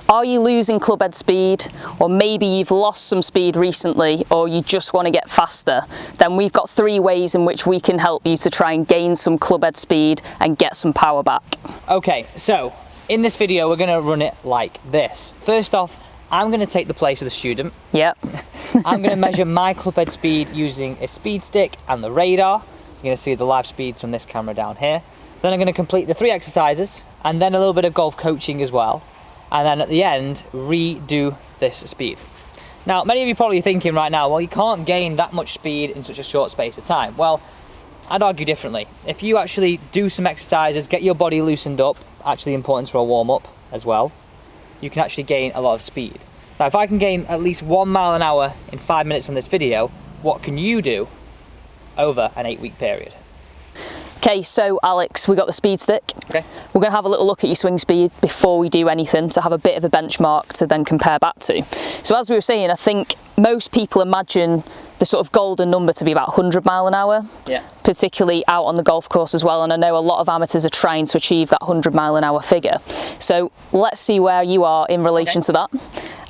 Are you losing club head speed, or maybe you've lost some speed recently, or you just want to get faster? Then we've got 3 ways in which we can help you to try and gain some club head speed and get some power back. Okay, so in this video we're going to run it like this. First off, I'm going to take the place of the student. Yep. I'm going to measure my club head speed using a speed stick and the radar. You're going to see the live speeds from this camera down here. Then I'm going to complete the 3 exercises and then a little bit of golf coaching as well. And then at the end, redo this speed. Now, many of you are probably thinking right now, well, you can't gain that much speed in such a short space of time. Well, I'd argue differently. If you actually do some exercises, get your body loosened up, actually important for a warm-up as well, you can actually gain a lot of speed. Now, if I can gain at least 1 mile an hour in 5 minutes on this video, what can you do over an 8-week period? Okay, so Alex, we got the speed stick. Okay. We're going to have a little look at your swing speed before we do anything to have a bit of a benchmark to then compare back to. So as we were saying, I think most people imagine the sort of golden number to be about 100 mile an hour, yeah, particularly out on the golf course as well. And I know a lot of amateurs are trying to achieve that 100 mile an hour figure. So let's see where you are in relation to that.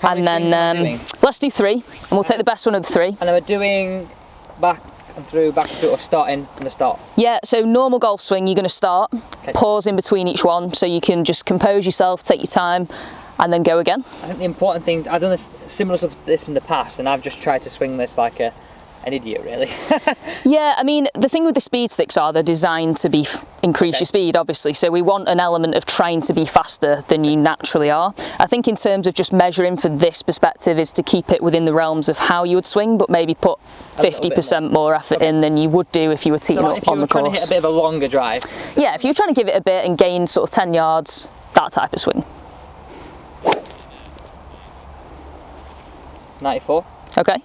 How and many then let's do 3, and we'll take the best one of the 3. And we're doing back and through, or starting from the start? Yeah, so normal golf swing, you're going to start, pause in between each one, so you can just compose yourself, take your time, and then go again. I think the important thing, I've done this similar stuff to this in the past, and I've just tried to swing this like an idiot, really. Yeah, I mean, the thing with the speed sticks are they're designed to be increase your speed, obviously, so we want an element of trying to be faster than you naturally are. I think in terms of just measuring for this perspective is to keep it within the realms of how you would swing, but maybe put 50% more effort in than you would do if you were teeing up on the course. If you were trying to hit a bit of a longer drive. Yeah, if you're trying to give it a bit and gain sort of 10 yards, that type of swing. 94. Okay.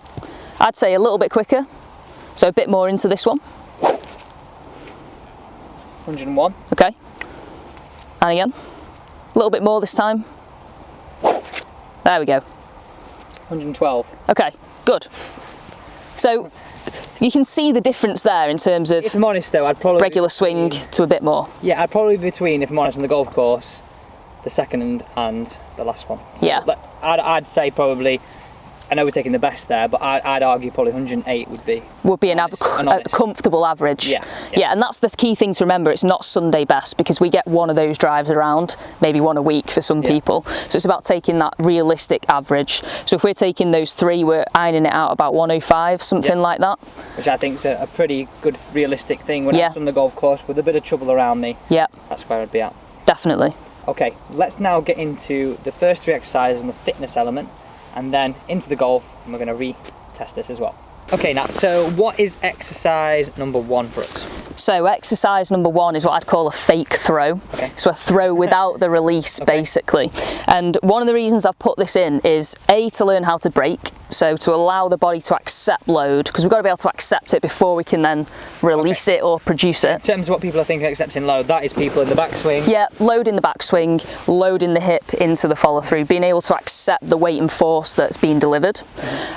I'd say a little bit quicker, so a bit more into this one. 101. Okay. And again, a little bit more this time. There we go. 112. Okay, good. So you can see the difference there in terms of, if I'm honest though, I'd probably regular swing to a bit more. Yeah, I'd probably be between, if I'm honest, on the golf course, the second and the last one. So yeah. I'd say probably, I know we're taking the best there, but I'd argue probably 108 would be a comfortable average. Yeah. Yeah, and that's the key thing to remember. It's not Sunday best, because we get one of those drives around, maybe one a week for some people. So it's about taking that realistic average. So if we're taking those 3, we're ironing it out about 105, something like that. Which I think is a pretty good realistic thing. When I was on the golf course with a bit of trouble around me, that's where I'd be at. Definitely. Okay, let's now get into the first 3 exercises and the fitness element, and then into the golf, and we're going to retest this as well. Okay, now, so what is exercise number 1 for us? So exercise number 1 is what I'd call a fake throw. Okay. So a throw without the release, basically. And one of the reasons I've put this in is A, to learn how to brake, so to allow the body to accept load, because we've got to be able to accept it before we can then release it or produce it. In terms of what people are thinking of accepting load, that is people in the backswing. Yeah, load in the backswing, load in the hip into the follow through, being able to accept the weight and force that's being delivered.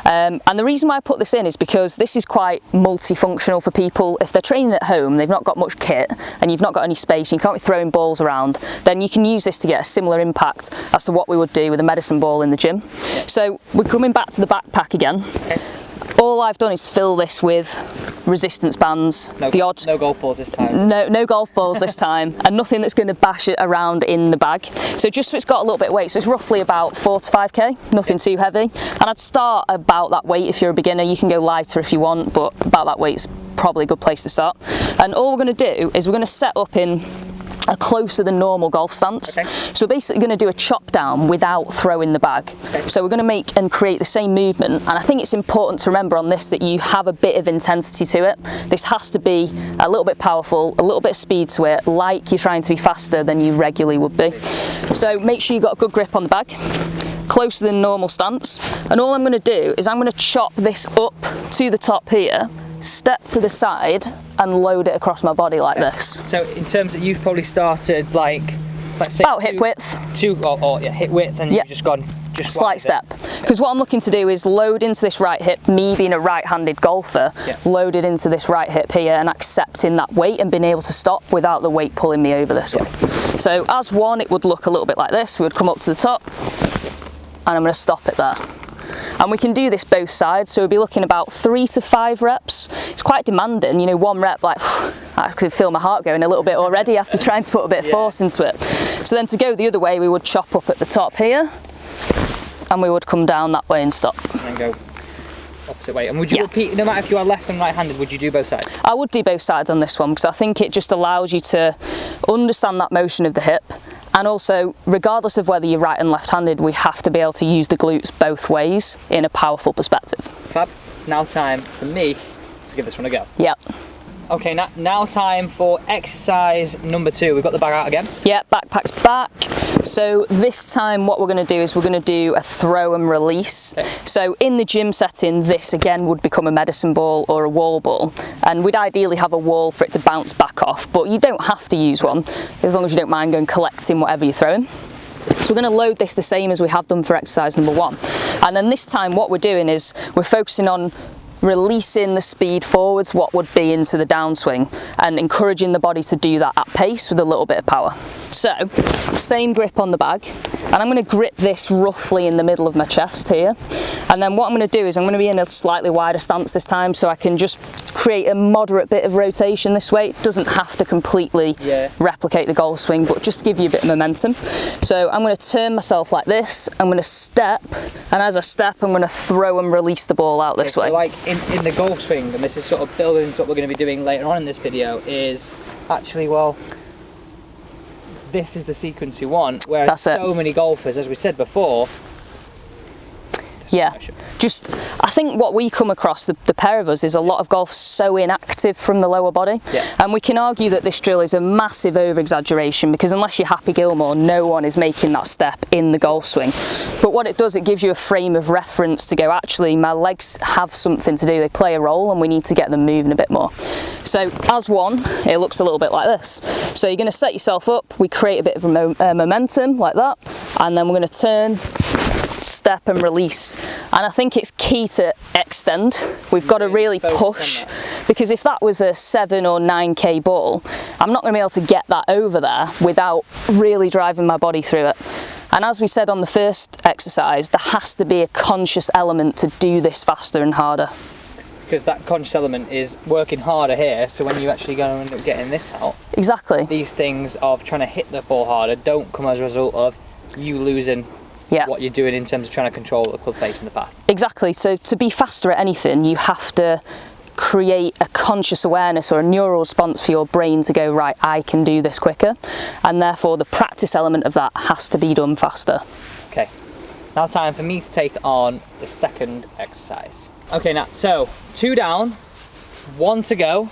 And the reason why I put this in is because this is quite multifunctional for people. If they're training at home, they've not got much kit, and you've not got any space, and you can't be throwing balls around, then you can use this to get a similar impact as to what we would do with a medicine ball in the gym. So we're coming back to the backpack again. Okay. All I've done is fill this with resistance bands. No golf balls this time. No golf balls this time, and nothing that's going to bash it around in the bag. So just so it's got a little bit of weight, so it's roughly about 4 to 5k, nothing too heavy. And I'd start about that weight if you're a beginner. You can go lighter if you want, but about that weight's probably a good place to start. And all we're going to do is we're going to set up in a closer than normal golf stance. Okay. So we're basically going to do a chop down without throwing the bag. Okay. So we're going to make and create the same movement, and I think it's important to remember on this that you have a bit of intensity to it. This has to be a little bit powerful, a little bit of speed to it, like you're trying to be faster than you regularly would be. So make sure you've got a good grip on the bag, closer than normal stance, and all I'm going to do is I'm going to chop this up to the top here, step to the side, and load it across my body like this. So in terms of, you've probably started like, let's say about hip width. Hip width, and you've just gone slight step. Because what I'm looking to do is load into this right hip, me being a right-handed golfer, load it into this right hip here and accepting that weight and being able to stop without the weight pulling me over this way. So as one, it would look a little bit like this. We would come up to the top, and I'm going to stop it there. And we can do this both sides, so we'll be looking about 3 to 5 reps. It's quite demanding, you know, 1 rep, like, I could feel my heart going a little bit already after trying to put a bit of force into it. So then to go the other way, we would chop up at the top here, and we would come down that way and stop. And go opposite way. And would you repeat, no matter if you are left and right-handed, would you do both sides? I would do both sides on this one, because I think it just allows you to understand that motion of the hip. And also, regardless of whether you're right and left-handed, we have to be able to use the glutes both ways in a powerful perspective. Fab. It's now time for me to give this one a go. Yep. Okay, now time for exercise number 2. We've got the bag out again. Yeah, backpack's back. So this time what we're going to do is we're going to do a throw and release. Okay. So in the gym setting, this again would become a medicine ball or a wall ball. And we'd ideally have a wall for it to bounce back off, but you don't have to use one, as long as you don't mind going collecting whatever you're throwing. So we're going to load this the same as we have done for exercise number 1. And then this time what we're doing is we're focusing on releasing the speed forwards, what would be into the downswing, and encouraging the body to do that at pace with a little bit of power. So, same grip on the bag, and I'm going to grip this roughly in the middle of my chest here. And then what I'm going to do is I'm going to be in a slightly wider stance this time, so I can just create a moderate bit of rotation this way. It doesn't have to completely replicate the golf swing, but just give you a bit of momentum. So I'm going to turn myself like this, I'm going to step, and as I step I'm going to throw and release the ball out this way. So like in the golf swing, and this is sort of building into what we're going to be doing later on in this video, is actually, well, this is the sequence you want, whereas so many golfers, as we said before, just I think what we come across, the pair of us, is a lot of golf so inactive from the lower body, and we can argue that this drill is a massive over exaggeration, because unless you're Happy Gilmore, no one is making that step in the golf swing. But what it does, it gives you a frame of reference to go, actually my legs have something to do, they play a role, and we need to get them moving a bit more. So as one, it looks a little bit like this. So you're going to set yourself up, we create a bit of momentum like that, and then we're going to turn, step and release. And I think it's key to extend. We've got to really push, because if that was a 7 or 9k ball, I'm not going to be able to get that over there without really driving my body through it. And as we said on the first exercise, there has to be a conscious element to do this faster and harder. Because that conscious element is working harder here, so when you actually go and end up getting this out, exactly, these things of trying to hit the ball harder don't come as a result of you losing what you're doing in terms of trying to control the club face in the path. Exactly. So to be faster at anything, you have to create a conscious awareness or a neural response for your brain to go, right, I can do this quicker, and therefore the practice element of that has to be done faster. Okay, now time for me to take on the second exercise. Okay, now, so 2 down, 1 to go.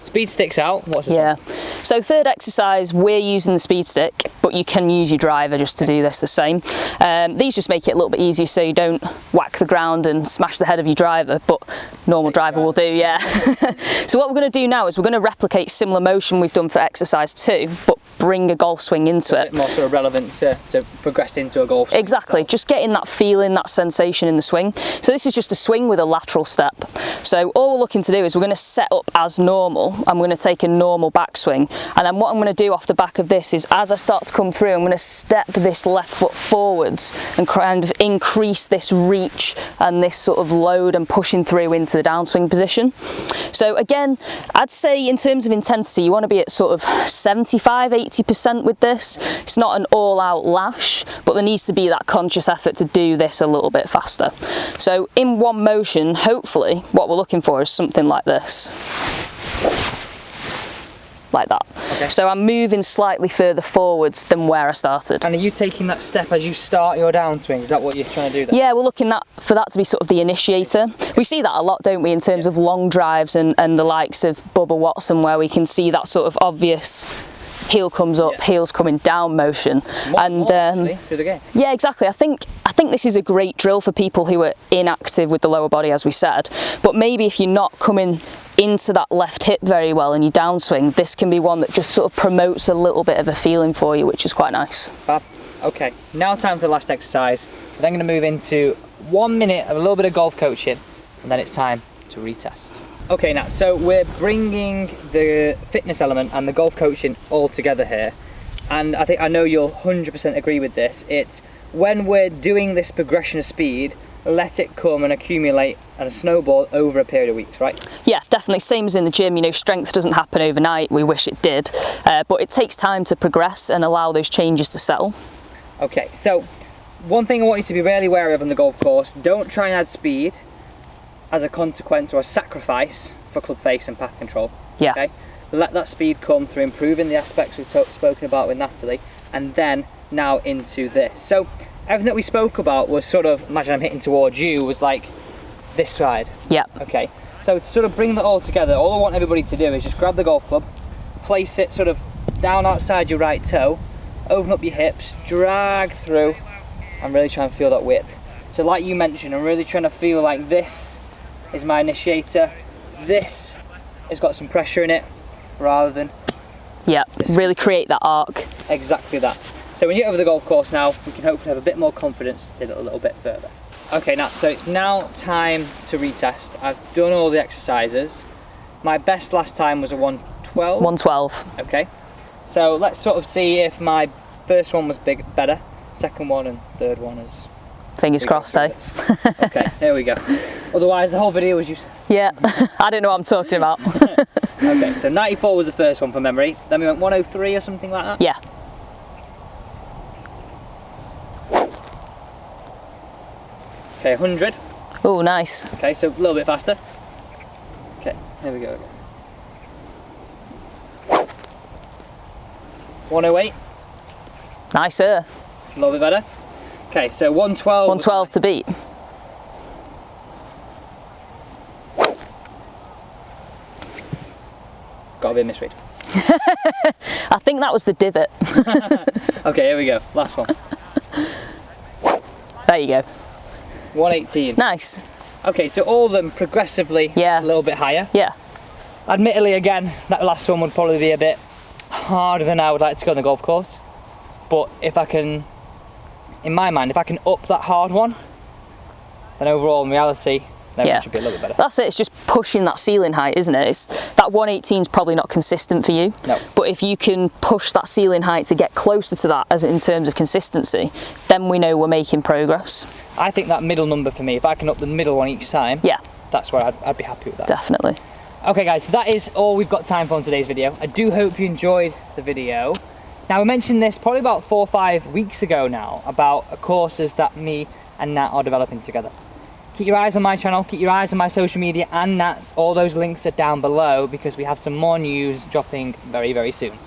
Speed stick's out. What's this one? So third exercise, we're using the speed stick, but you can use your driver just to do this the same. These just make it a little bit easier, so you don't whack the ground and smash the head of your driver, but normal driver will do, So what we're going to do now is we're going to replicate similar motion we've done for exercise 2, but bring a golf swing into it. A bit more sort of relevant to progress into a golf swing. Exactly, just getting that feeling, that sensation in the swing. So this is just a swing with a lateral step. So all we're looking to do is we're going to set up as normal. I'm going to take a normal backswing, and then what I'm going to do off the back of this is, as I start to come through, I'm going to step this left foot forwards and kind of increase this reach and this sort of load and pushing through into the downswing position. So again, I'd say in terms of intensity, you want to be at sort of 75–80% with this. It's not an all-out lash, but there needs to be that conscious effort to do this a little bit faster. So in one motion, hopefully, what we're looking for is something like this. Like that. Okay. So I'm moving slightly further forwards than where I started. And are you taking that step as you start your downswing? Is that what you're trying to do there? Yeah, we're looking for that to be sort of the initiator. We see that a lot, don't we, in terms of long drives and the likes of Bubba Watson, where we can see that sort of obvious heel comes up, heels coming down motion. Actually, through the game. Yeah, exactly. I think this is a great drill for people who are inactive with the lower body, as we said. But maybe if you're not coming into that left hip very well in your downswing, this can be one that just sort of promotes a little bit of a feeling for you, which is quite nice. Fab. Okay, now time for the last exercise. We're then going to move into 1 minute of a little bit of golf coaching, and then it's time to retest. Okay, now, so we're bringing the fitness element and the golf coaching all together here, and I know you'll 100% agree with this. It's when we're doing this progression of speed, let it come and accumulate and snowball over a period of weeks, right? Yeah, definitely. Same as in the gym, you know, strength doesn't happen overnight. We wish it did, but it takes time to progress and allow those changes to settle. Okay, so one thing I want you to be really wary of on the golf course, don't try and add speed as a consequence or a sacrifice for club face and path control. Yeah. Okay? Let that speed come through improving the aspects we've spoken about with Natalie, and then now into this. So everything that we spoke about was sort of, imagine I'm hitting towards you, was like this side. Yeah. Okay, so to sort of bring that all together, all I want everybody to do is just grab the golf club, place it sort of down outside your right toe, open up your hips, drag through, and really try and feel that width. So like you mentioned, I'm really trying to feel like this is my initiator, this has got some pressure in it, rather than... Yeah, really create that arc. Exactly that. So when you get over the golf course now, we can hopefully have a bit more confidence to take it a little bit further. Okay, Nat, so it's now time to retest. I've done all the exercises. My best last time was a 112. 112. Okay, so let's sort of see if my first one was better, second one and third one is... Fingers crossed, eh? Okay, there we go. Otherwise, the whole video was useless. Yeah, I don't know what I'm talking about. Okay, so 94 was the first one from memory. Then we went 103 or something like that? Yeah. Okay, 100. Oh, nice. Okay, so a little bit faster. Okay, here we go. 108. Nicer. A little bit better. Okay, so 112. 112 to beat. Got to be a misread. I think that was the divot. Okay, here we go. Last one. There you go. 118. Nice. Okay, so all of them progressively Yeah. a little bit higher. Yeah. Admittedly, again, that last one would probably be a bit harder than I would like to go on the golf course. But if I can, in my mind, if I can up that hard one, then overall in reality, then Yeah. it should be a little bit better. That's it, it's just pushing that ceiling height, isn't it? It's, that 118 is probably not consistent for you. No. But if you can push that ceiling height to get closer to that as in terms of consistency, then we know we're making progress. I think that middle number for me, if I can up the middle one each time, Yeah, that's where I'd be happy with that. definitely. Okay guys, so that is all we've got time for in today's video. I do hope you enjoyed the video. Now, we mentioned this probably about 4 or 5 weeks ago now, about courses that me and Nat are developing together. Keep your eyes on my channel, keep your eyes on my social media and Nat's. All those links are down below because we have some more news dropping very, very soon.